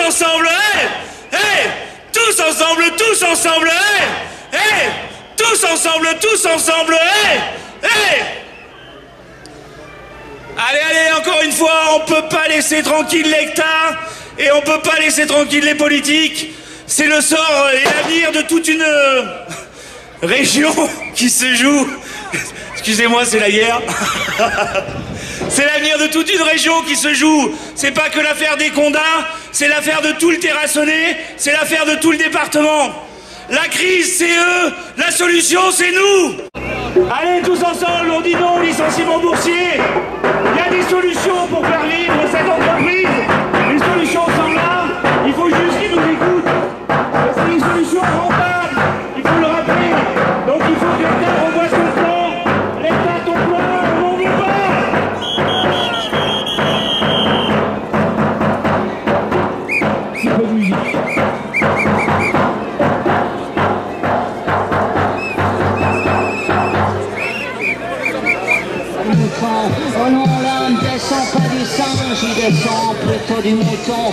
ensemble, tous ensemble, tous ensemble, tous ensemble, tous ensemble, Allez, allez, encore une fois, on peut pas laisser tranquille l'État et on peut pas laisser tranquille les politiques. C'est le sort et l'avenir de toute une région qui se joue. Excusez-moi, c'est la guerre. C'est l'avenir de toute une région qui se joue. C'est pas que l'affaire des Condats, c'est l'affaire de tout le Terrassonnais, c'est l'affaire de tout le département. La crise, c'est eux, la solution, c'est nous. Allez, tous ensemble, on dit non au licenciement boursier. Il y a des solutions pour faire vivre cette entreprise. Les solutions sont là, il faut juste qu'ils nous écoutent. C'est des solutions rentables, il faut le rappeler. Donc il faut que l'État revoie son plan. L'État, ton plan, on ne veut pas. Un petit peu de musique. Oh non, l'homme descend pas du singe, il descend plutôt du mouton.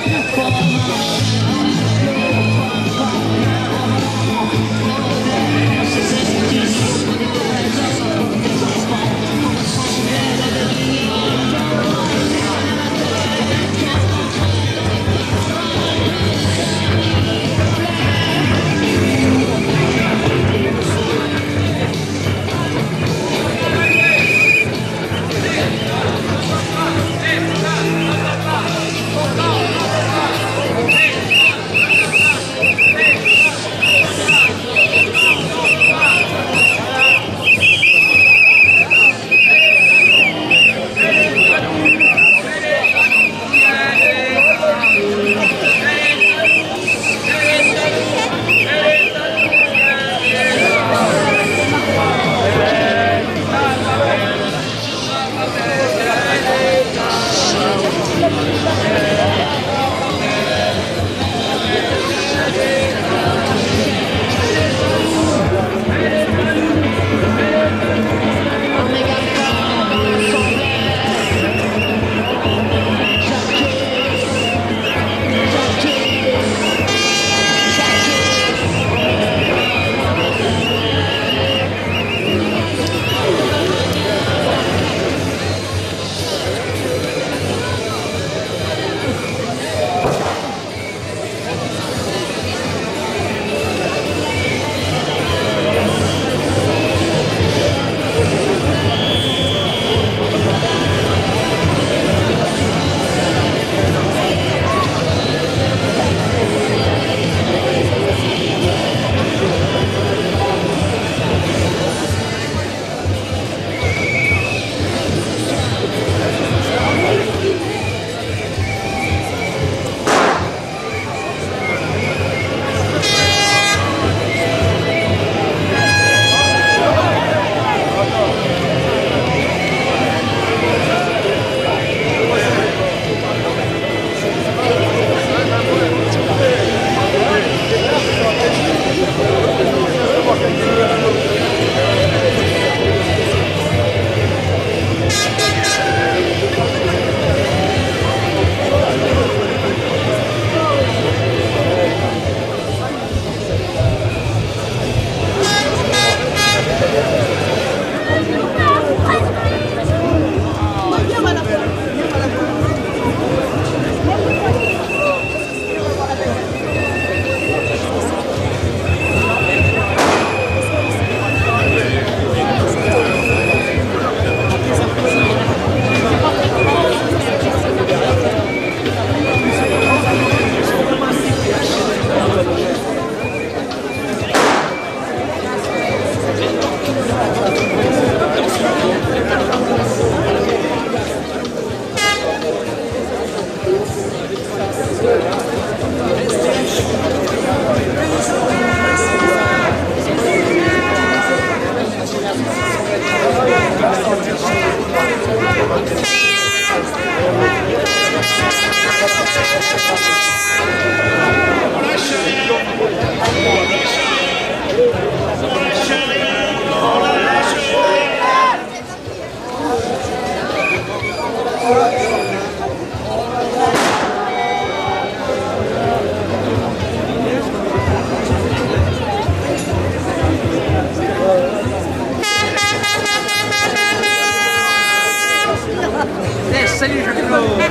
Salut Jean-Claude.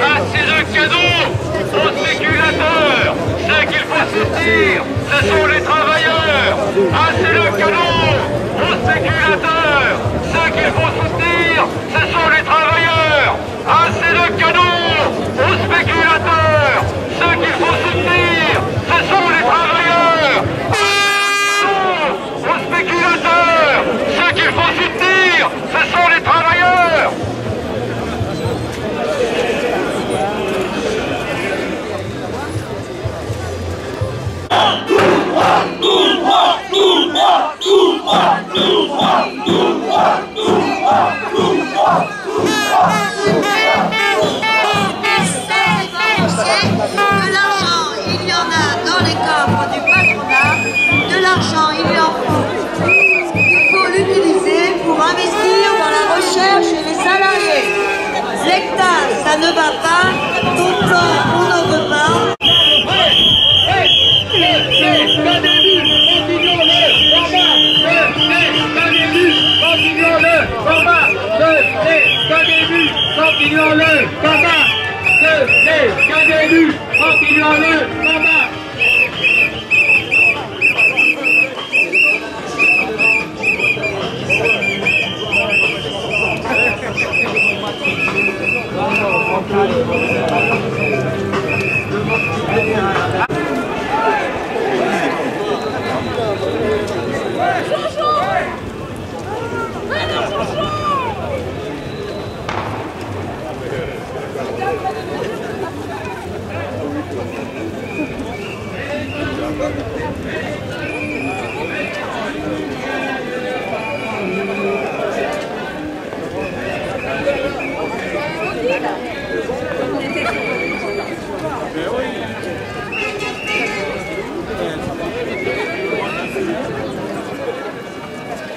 Assez de cadeaux aux spéculateurs. Ce qu'il faut soutenir, ce sont les travailleurs. Assez de cadeaux aux spéculateurs. Ce qu'il faut soutenir, ce sont les travailleurs. Assez de cadeaux aux spéculateurs. Ce qu'il faut soutenir, ce sont les travailleurs. Aux spéculateurs. Ce qu'il faut soutenir, ce sont les travailleurs. De l'argent, il y en a dans les coffres du patronat. De l'argent, il y en faut. Il faut l'utiliser pour investir dans la recherche et les salariés. L'État, ça ne va pas. Ton plan, on n'en veut pas. Continuons-le combat. Ce n'est qu'un début. Continuons-le combat.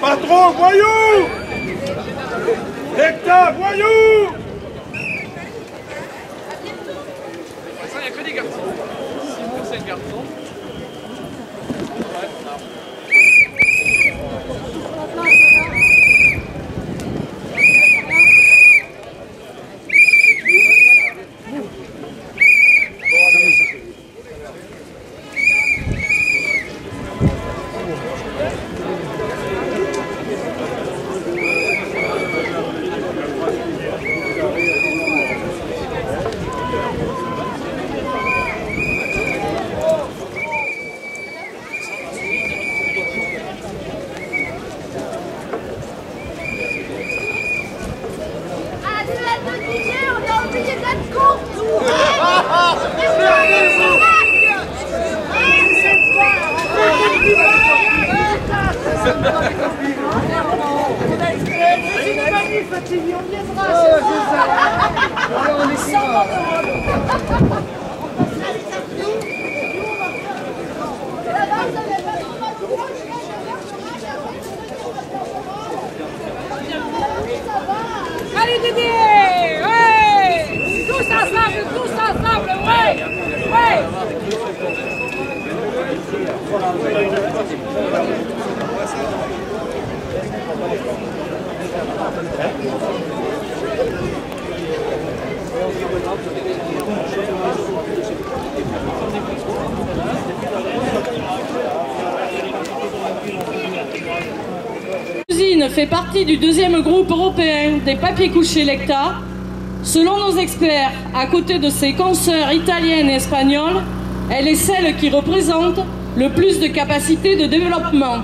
Patron, voyou! L'État, voyou! Ça, il n'y a que des garçons. Simon, c'est le garçon. Allez Dédé, ouais, tous ensemble, ouais, ouais. L'usine fait partie du deuxième groupe européen des papiers couchés Lecta. Selon nos experts, à côté de ses consoeurs italiennes et espagnoles, elle est celle qui représente le plus de capacité de développement.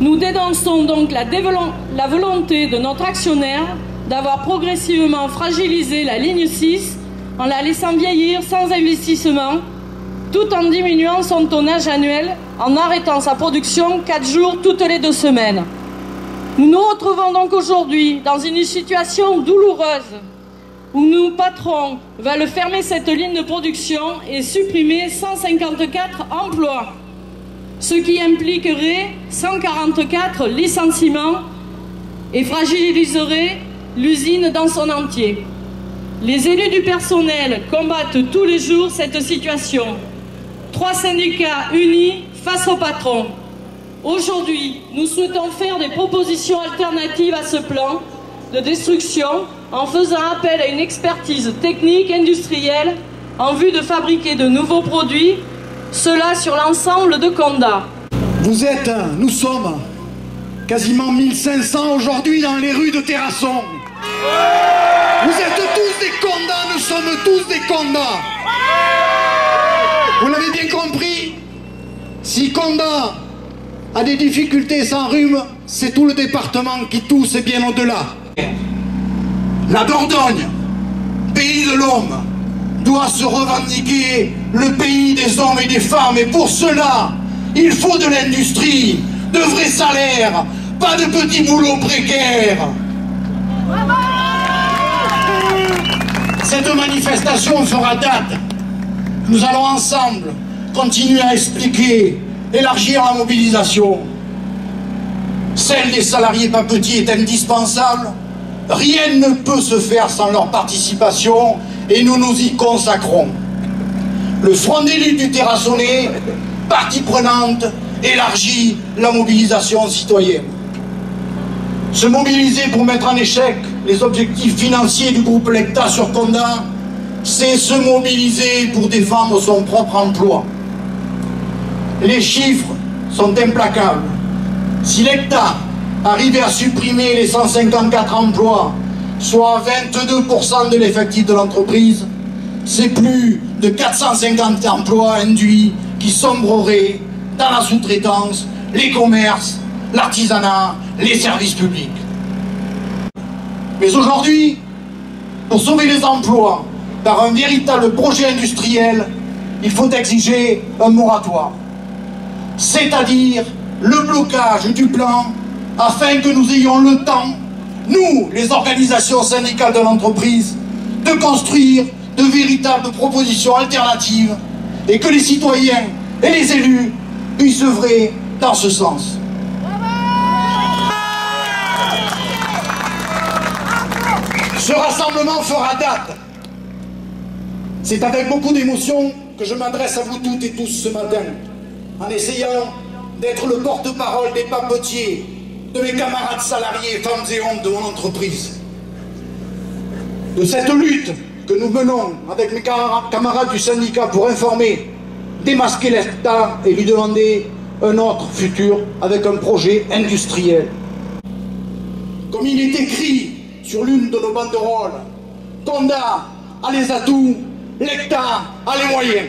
Nous dénonçons donc la volonté de notre actionnaire d'avoir progressivement fragilisé la ligne 6 en la laissant vieillir sans investissement, tout en diminuant son tonnage annuel, en arrêtant sa production 4 jours toutes les 2 semaines. Nous nous retrouvons donc aujourd'hui dans une situation douloureuse où nos patrons veulent fermer cette ligne de production et supprimer 154 emplois, ce qui impliquerait 144 licenciements et fragiliserait l'usine dans son entier. Les élus du personnel combattent tous les jours cette situation. 3 syndicats unis face aux patrons. Aujourd'hui, nous souhaitons faire des propositions alternatives à ce plan de destruction en faisant appel à une expertise technique industrielle en vue de fabriquer de nouveaux produits, cela sur l'ensemble de Condat. Nous sommes quasiment 1500 aujourd'hui dans les rues de Terrasson. Vous êtes tous des Condats, nous sommes tous des Condats. Vous l'avez bien compris, si Condat a des difficultés sans rhume, c'est tout le département qui tousse et bien au-delà. La Dordogne, pays de l'homme, doit se revendiquer le pays des hommes et des femmes. Et pour cela, il faut de l'industrie, de vrais salaires, pas de petits boulots précaires. Cette manifestation fera date. Nous allons ensemble continuer à expliquer, élargir la mobilisation. Celle des salariés papetiers est indispensable. Rien ne peut se faire sans leur participation et nous nous y consacrons. Le Front des luttes du Terrassonnais, partie prenante, élargit la mobilisation citoyenne. Se mobiliser pour mettre en échec les objectifs financiers du groupe Lecta sur Condat, c'est se mobiliser pour défendre son propre emploi. Les chiffres sont implacables. Si Lecta arrivait à supprimer les 154 emplois, soit 22% de l'effectif de l'entreprise, c'est plus de 450 emplois induits qui sombreraient dans la sous-traitance, les commerces, l'artisanat, les services publics. Mais aujourd'hui, pour sauver les emplois par un véritable projet industriel, il faut exiger un moratoire, c'est-à-dire le blocage du plan afin que nous ayons le temps, nous, les organisations syndicales de l'entreprise, de construire de véritables propositions alternatives et que les citoyens et les élus puissent œuvrer dans ce sens. Ce rassemblement fera date. C'est avec beaucoup d'émotion que je m'adresse à vous toutes et tous ce matin, en essayant d'être le porte-parole des papetiers, de mes camarades salariés, femmes et hommes de mon entreprise. De cette lutte que nous menons avec mes camarades du syndicat pour informer, démasquer l'État et lui demander un autre futur avec un projet industriel. Comme il est écrit sur l'une de nos banderoles, Condat a les atouts, Lecta a les moyens.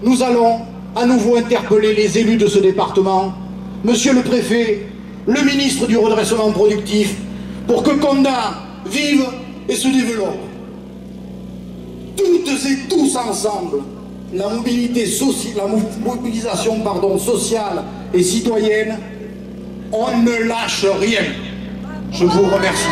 Nous allons à nouveau interpeller les élus de ce département, monsieur le préfet, le ministre du redressement productif, pour que Condat vive et se développe. Toutes et tous ensemble, la mobilisation sociale et citoyenne, on ne lâche rien. Je vous remercie.